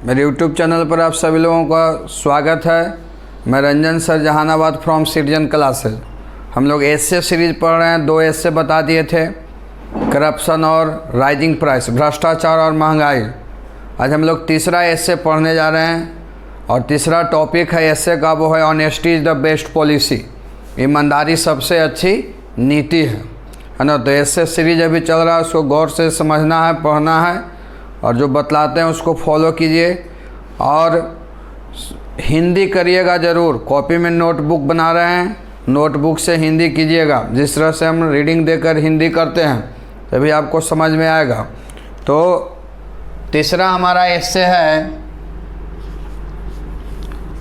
मेरे YouTube channel पर आप सभी लोगों का स्वागत है। मैं Ranjan sir Jehanabad from citizen classes. हम लोग एस्से सीरीज पढ़ रहे हैं। 2 एस्से बता दिए थे, करप्शन और राइजिंग प्राइस, भ्रष्टाचार और महंगाई। आज हम लोग तीसरा एस्से पढ़ने जा रहे हैं और तीसरा टॉपिक है एस्से का, वो है honesty is the best policy. ईमानदारी सबसे अच्छी नीति है ना। तो एस्से सीरीज अभी चल रहा है, उसको गौर से समझना है, पढ़ना है और जो बतलाते हैं उसको फॉलो कीजिए। और हिंदी करिएगा ज़रूर। कॉपी में नोटबुक बना रहे हैं, नोटबुक से हिंदी कीजिएगा। जिस तरह से हम रीडिंग देकर हिंदी करते हैं तभी आपको समझ में आएगा। तो तीसरा हमारा एस्से है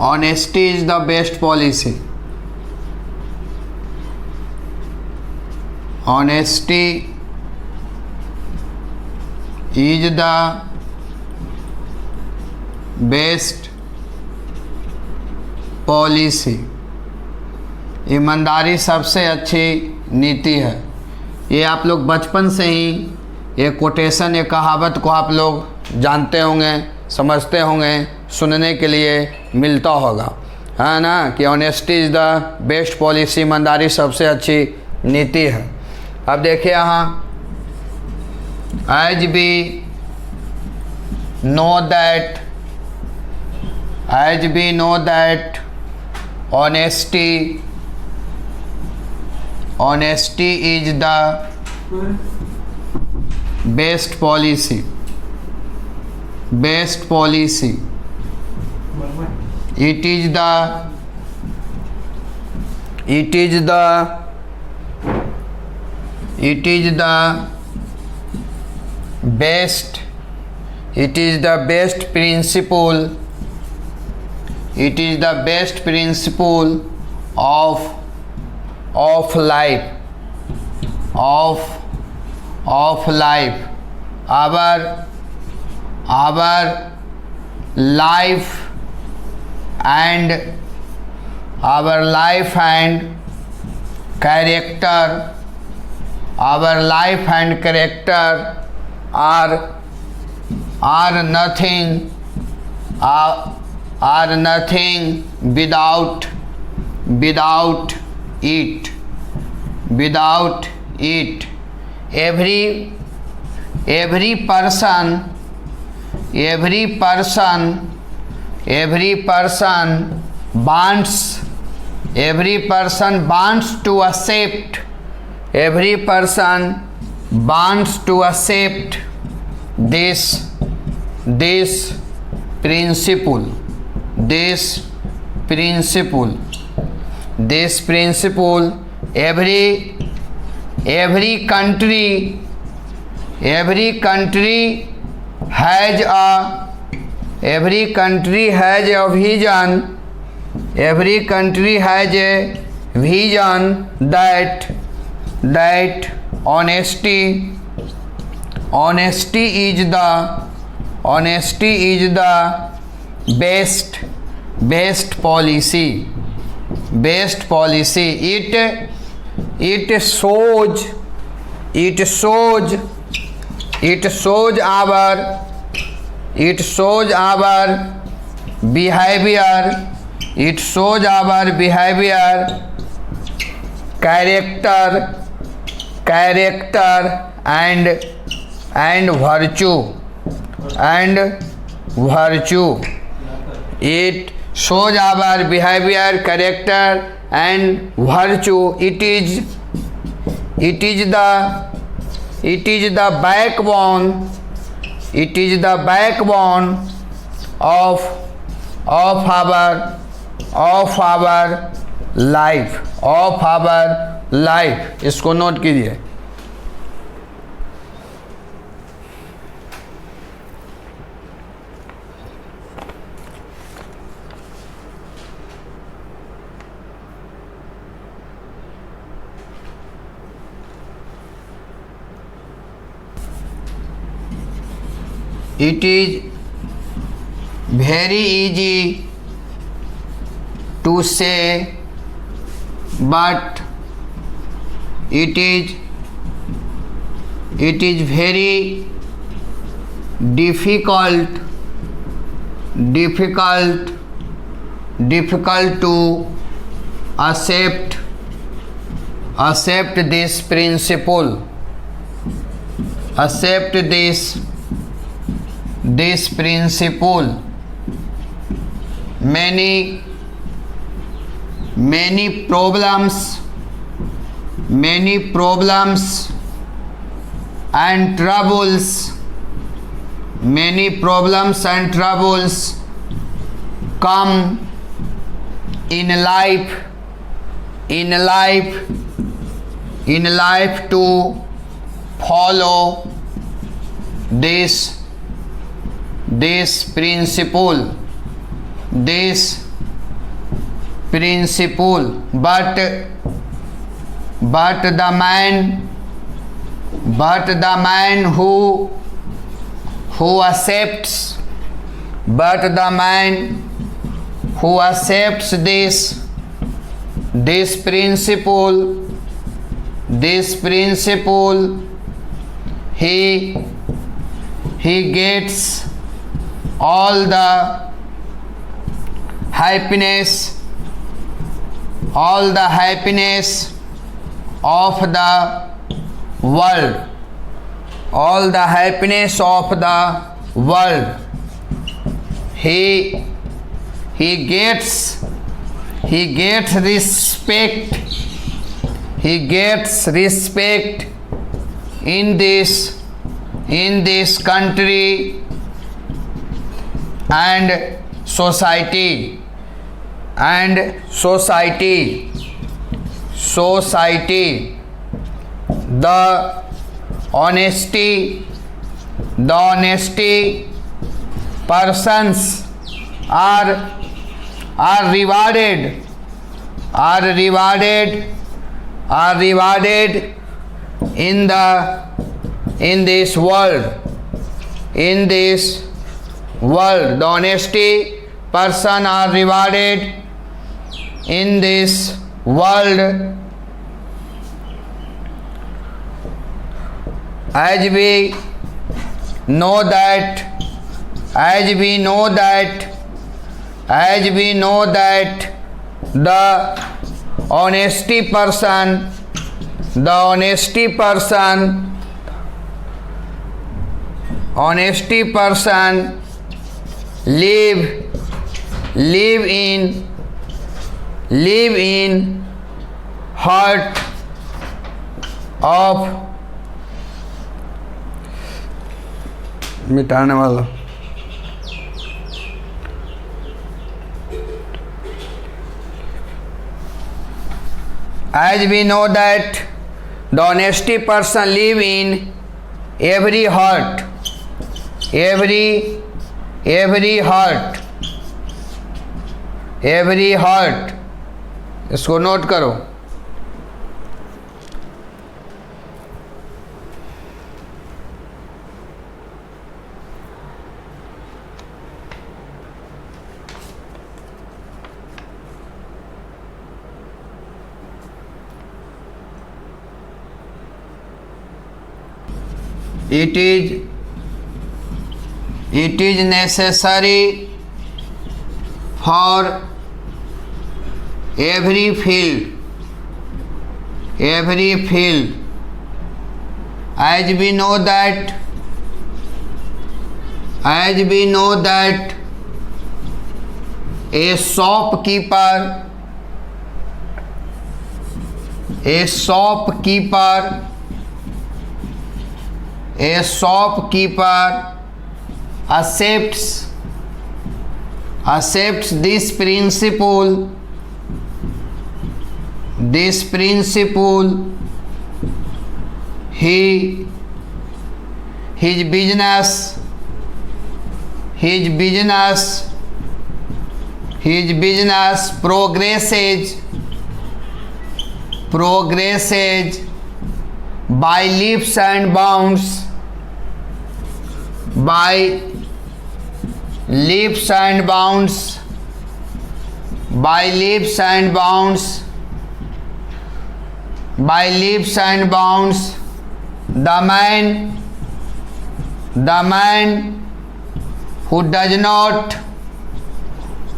honesty is the best policy. Honesty is the best policy. ईमानदारी सबसे अच्छी नीति है। ये आप लोग बचपन से ही ये कोटेशन, ये कहावत को आप लोग जानते होंगे, समझते होंगे, सुनने के लिए मिलता होगा, है ना, कि honesty is the best policy, ईमानदारी सबसे अच्छी नीति है। अब देखिए यहाँ, as we know that honesty is the best policy. It is the best principle. It is the best principle of life. Our life and character. Our life and character are nothing without it. Every person wants to accept this principle. Every country has a vision. Every country has a vision that honesty is the best policy. It shows our behavior. It shows our behavior, character and virtue. It shows our behavior, character and virtue. It is the backbone. It is the backbone of our life. इसको note कीजिए। It is very easy to say, but it is very difficult difficult to accept this principle, accept this principle. Many problems and troubles, come in life to follow this principle, but the man who accepts this principle, he gets all the happiness of the world, he gets respect in this country and society. The honesty persons are rewarded in this world. The honesty person are rewarded in this world. As we know that the honesty person live in heart of मिटाने वाला as we know that the honesty person live in every heart, इसको note करो. It is necessary for every field, as we know that a shopkeeper accepts this principle. His business progresses by leaps and bounds. The man who does not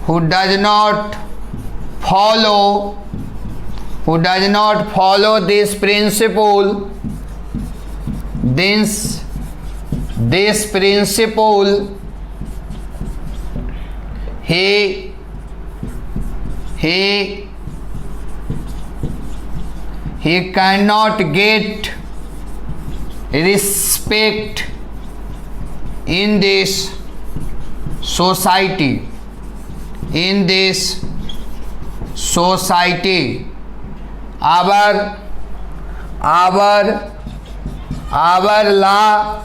who does not follow this principle, this principle, he cannot get respect in this society. Our law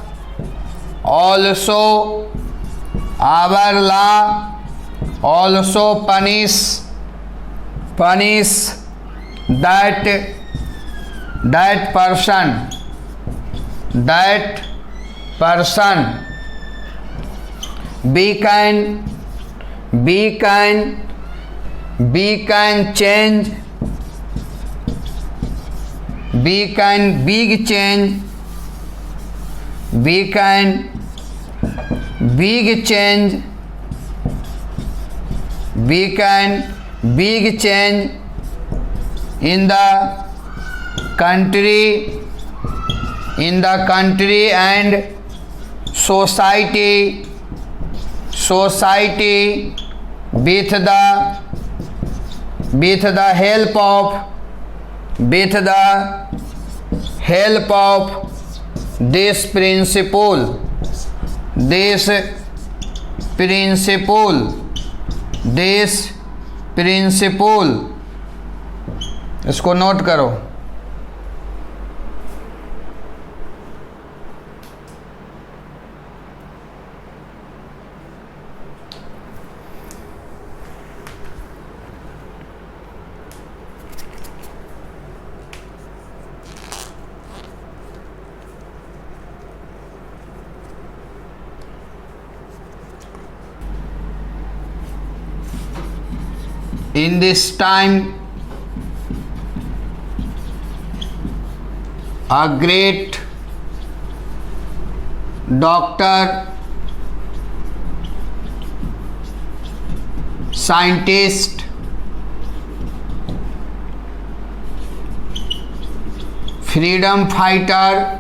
also punish that person. We can change, we can big change, we can big change, we can big change in the country and society with the help of this principle. इसको note करो. In this time, a great doctor, scientist, freedom fighter,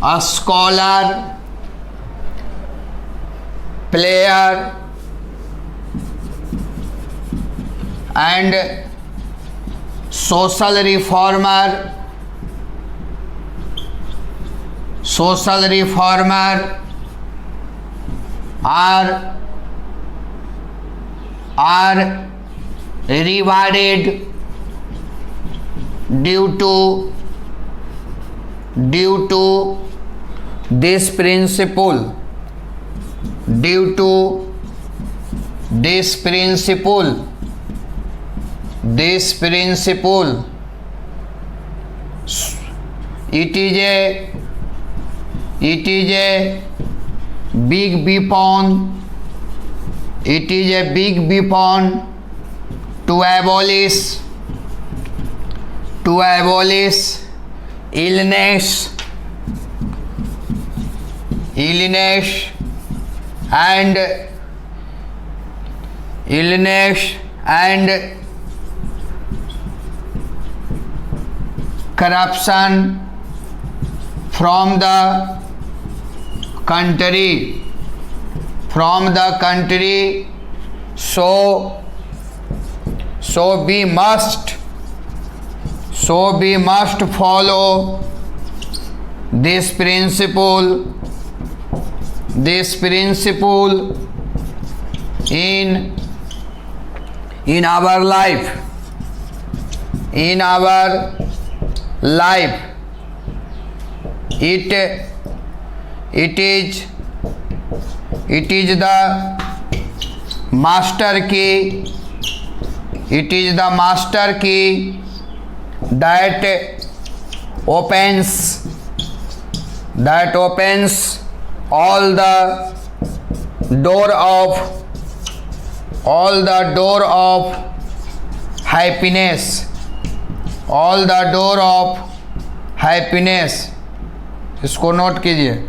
a scholar, player, and social reformer are rewarded due to this principle. It is a big weapon. It is a big weapon to abolish illness and corruption from the country. So we must follow this principle in our life. It is the master key. It is the master key that opens all the door of happiness. इसको note कीजिए।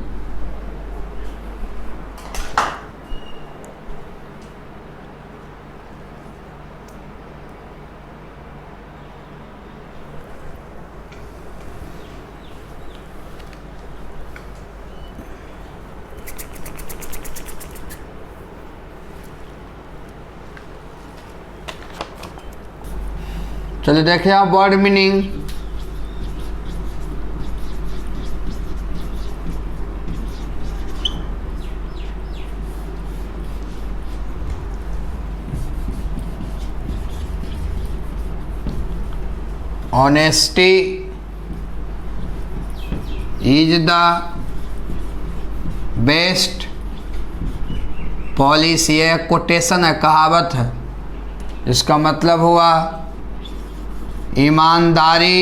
चलिए देखिए आप word meaning. Honesty is the best policy. ये quotation है, कहावत है। इसका मतलब हुआ ईमानदारी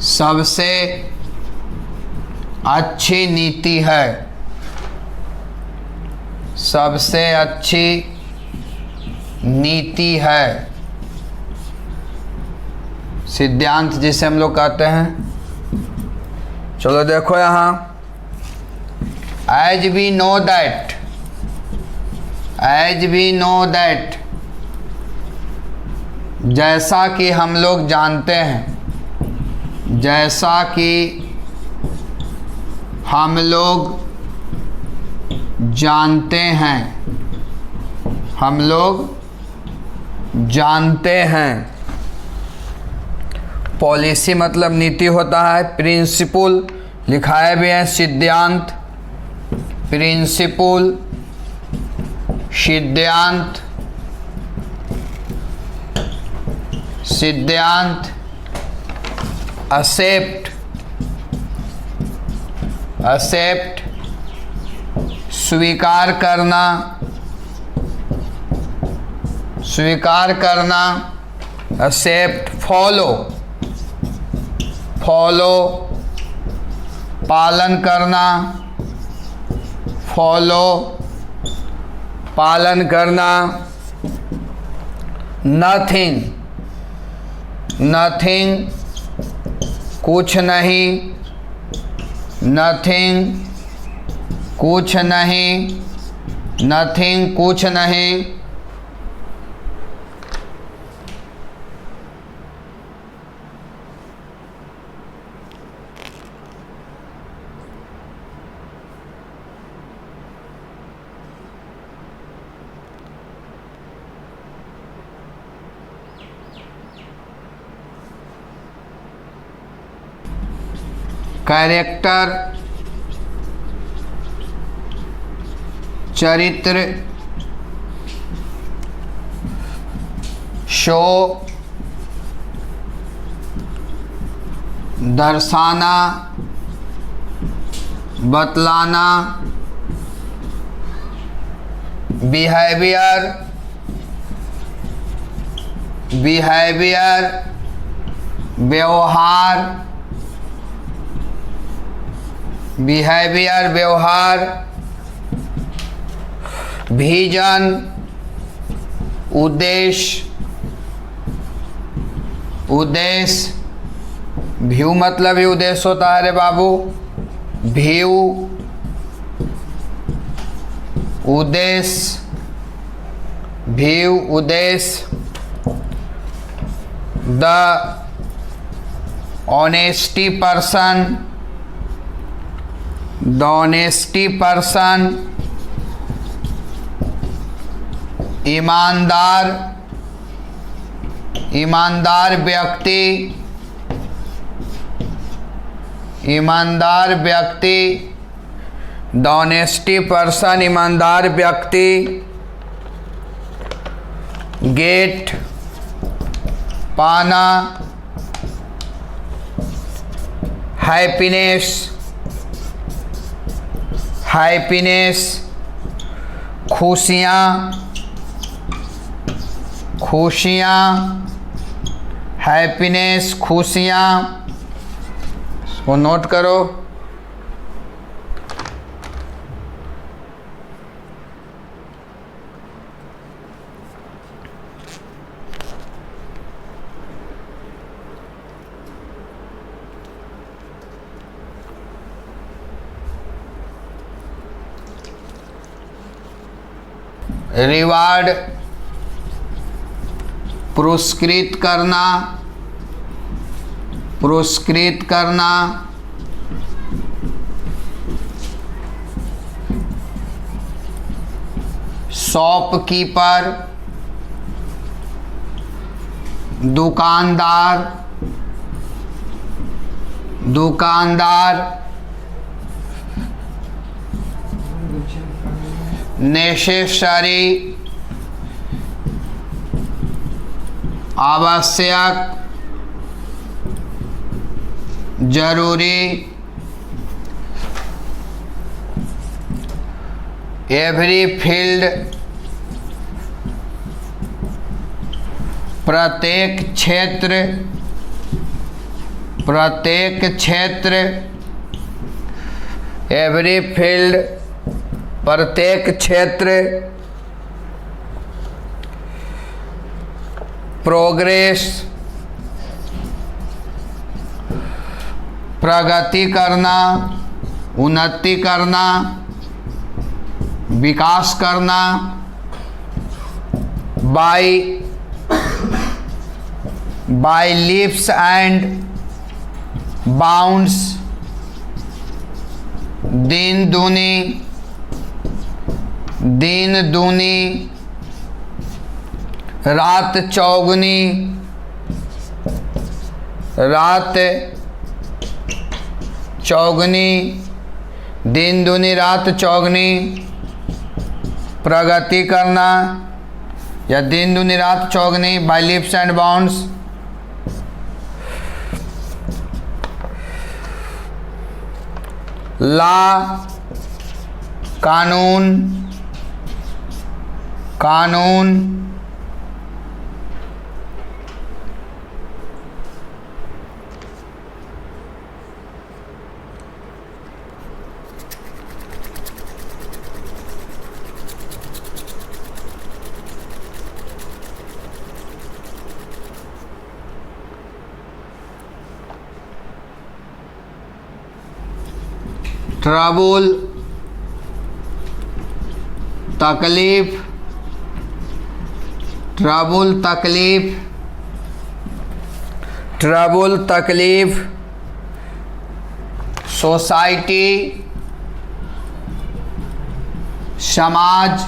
सबसे अच्छी नीति है। सबसे अच्छी नीति है। सिद्धांत जिसे हम लोग कहते हैं। चलो देखो यहाँ, as we know that, as we know that, जैसा कि हम लोग जानते हैं, जैसा कि हम लोग जानते हैं, हम लोग जानते हैं। पॉलिसी मतलब नीति होता है। प्रिंसिपल लिखाए भी है, सिद्धांत, प्रिंसिपल, सिद्धांत, सिद्धांत, एक्सेप्ट, एक्सेप्ट, स्वीकार करना, स्वीकार करना, एक्सेप्ट, फॉलो, फॉलो, पालन करना, फॉलो, पालन करना, नथिंग, नथिंग, कुछ नहीं, नथिंग, कुछ नहीं, नथिंग, कुछ नहीं। कैरेक्टर, चरित्र, शो, दर्शाना, बतलाना, बिहेवियर, बिहेवियर, व्यवहार, बिहेवियर, व्यवहार, विजन, उद्देश्य, उद्देश्य, व्यू मतलब ही उद्देश्य होता है रे बाबू। व्यू, उद्देश्य, व्यू, उद्देश्य। The honesty person, the honesty person, ईमानदार, ईमानदार व्यक्ति, ईमानदार व्यक्ति। द ऑनेस्टी पर्सन, ईमानदार व्यक्ति। गेट, पाना, हैप्पीनेस, हैप्पीनेस, खुशियाँ, खुशियाँ, हैप्पीनेस, खुशियाँ। इसको नोट करो। रिवार्ड पुरस्कृत करना, पुरस्कृत करना, शॉपकीपर दुकानदार, दुकानदार, नेसेसरी आवश्यक, जरूरी, एवरी फील्ड प्रत्येक क्षेत्र, प्रत्येक क्षेत्र, एवरी फील्ड प्रत्येक क्षेत्र, प्रोग्रेस प्रगति करना, उन्नति करना, विकास करना, बाय लीप्स एंड बाउंड्स, दिन दूनी, दिन दूनी, रात चौगुनी, रात चौगुनी, दिन दूनी रात चौगुनी, प्रगति करना या दिन दूनी रात चौगुनी, बाय लीप्स एंड बाउंड्स, ला कानून, कानून, ट्रबल तकलीफ, ट्रबल तकलीफ, ट्रबल तकलीफ, सोसाइटी समाज,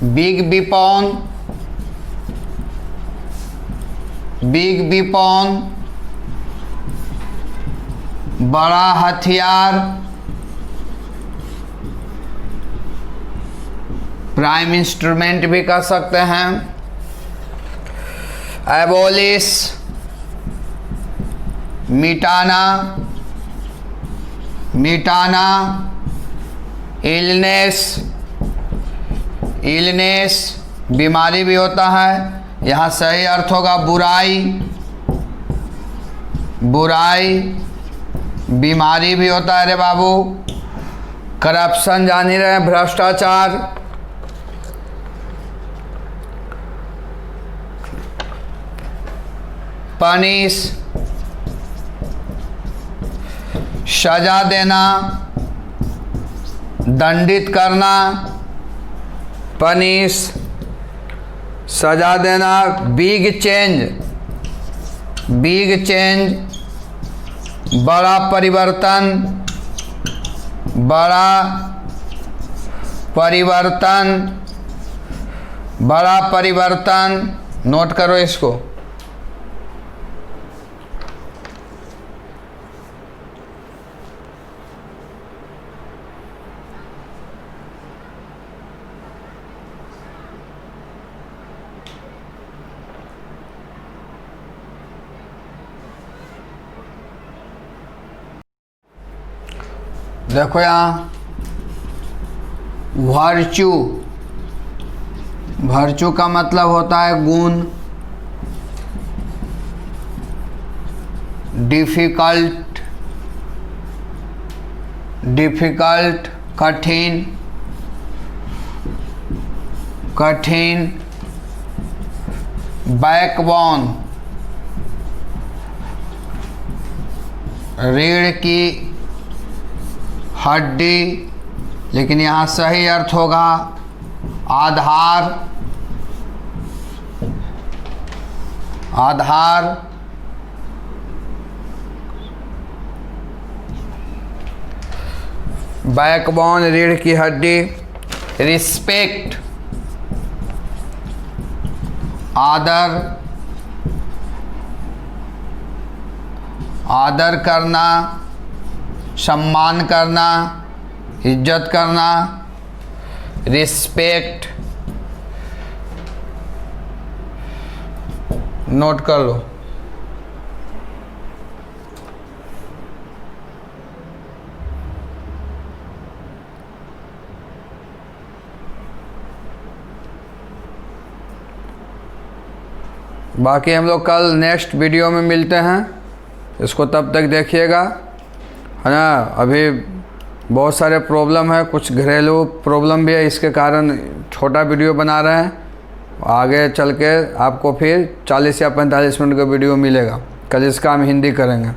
बिग विपौन, बिग विपौन, बड़ा हथियार, प्राइम इंस्ट्रूमेंट भी कह सकते हैं, एबोलिश मिटाना, मिटाना, इलनेस, इलनेस बीमारी भी होता है, यहाँ सही अर्थ होगा बुराई, बुराई बीमारी भी होता है रे बाबू। करप्शन जान ही रहे हैं, भ्रष्टाचार, पनिश सजा देना, दंडित करना, पनिश सजा देना, बिग चेंज, बिग चेंज बड़ा परिवर्तन, बड़ा परिवर्तन, बड़ा परिवर्तन, नोट करो इसको। देखो यहाँ वर्च्यू, वर्च्यू का मतलब होता है गुण, डिफिकल्ट, डिफिकल्ट कठिन, कठिन, बैकबोन रीढ़ की हड्डी, लेकिन यहाँ सही अर्थ होगा आधार, आधार, बैकबोन रीढ़ की हड्डी, रिस्पेक्ट आदर, आदर करना, सम्मान करना, इज्जत करना, रिस्पेक्ट, नोट कर लो। बाकी हम लोग कल नेक्स्ट वीडियो में मिलते हैं, इसको तब तक देखिएगा, है ना। अभी बहुत सारे प्रॉब्लम है, कुछ घरेलू प्रॉब्लम भी है, इसके कारण छोटा वीडियो बना रहे हैं। आगे चल के आपको फिर 40 या 45 मिनट का वीडियो मिलेगा। कल इसका हम हिंदी करेंगे।